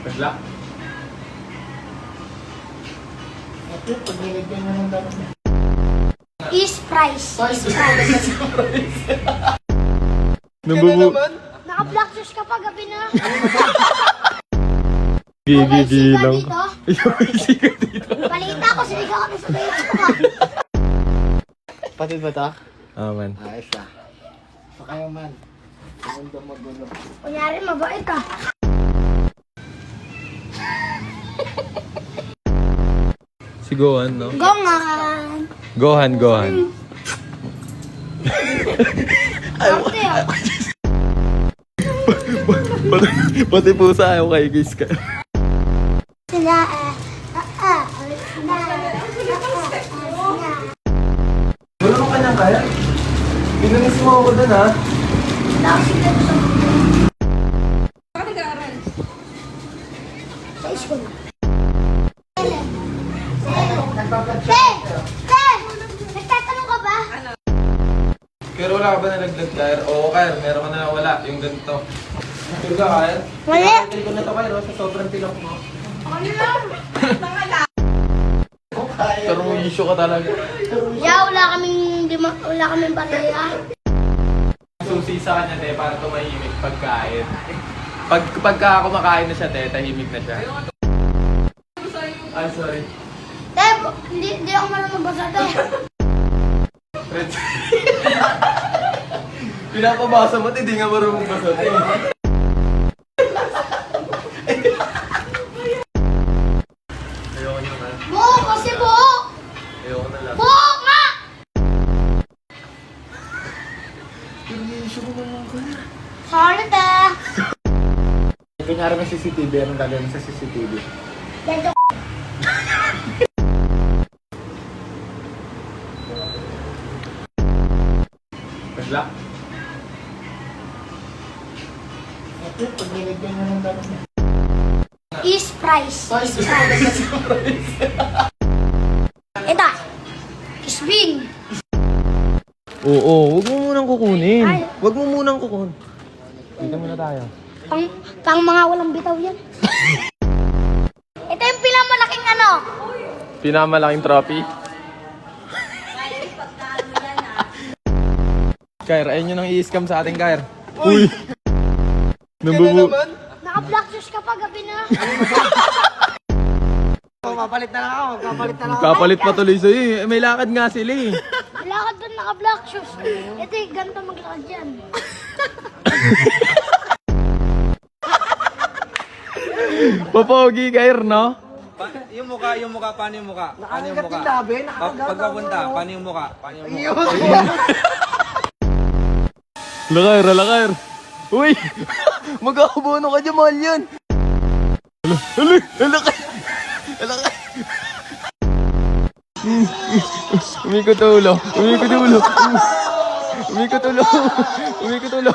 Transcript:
Nagla? Ito, pag nilagyan na ng dapat niya. Is price. Nambubu... Naka-black shoes ka pa gabi na. Gigi lang. dito. Siga dito. Balita ko, sinigaw kami sa bayo ko. Patid ba ito? Man. Ayos ah. So kayo man. Mundo magulo. Kunyari, mabait ka. Si Gohan, no? Gongan. Gohan. Arte ah. Pati pusa ayaw kay guys ka. Sina, Wala mo kanyang kaya? Pinanis mo ako dun ha? Sa school. Te! Nagtatanong ka ba? Pero wala ka ba nalaglag Kair? Oo Kair, meron ka na wala. Yung ganito. Sure ka Kair? Wala. Pinakatili ko na to Kair, sa sobrang tilak mo. Ano lang? Pero may issue ka talaga. Wala kaming baraya. Susi sa kanya te, para tumahimik pagkain. Pagka kumakain na siya te, tahimik na siya. Ay, sorry. Te, hindi ako marunong magbasa te. Red. Pinapabasa mo, hindi nga marunong basa te. Ayoko nyo man. Buo kasi buo! Ayoko na lang. Buo nga! Pero may issue ko naman ka. Sorry te. Kunyari may CCTV, anong gagawin sa CCTV? Dito. Nagla? Ito, pag nilagyan na ng dapat niya. Is price. Ito. Kisbing. Oo, huwag mo munang kukunin. Ay. Huwag mo munang kukunin. Dito muna tayo. Pang mga walang bitaw yan. Ito yung pinamalaking ano. Pinamalaking trophy. Kair, ayun yun ang i-scam sa ating Kair. Uy! Nambubu... Naka-black shoes ka pa gabi na. Papalit na lang ako, papalit na lang ako. Kapalit pa tuloy sa'yo eh. May lakad nga sila eh. Lakad doon naka-black shoes. Ito yung ganito maglakad yan. Papogi Kair, no? Yung mukha, paano yung mukha? Paano yung Nakakagat mukha? yung labi, nakakagat. Pagkapunta, paano yung mukha? Paano yung mukha? Lakair, lakair. Uy! Magkakabono ka dyan, mahal yan. Lakair. Lakair. Umikot ulo. Umikot ulo. Umikot ulo. Umikot ulo.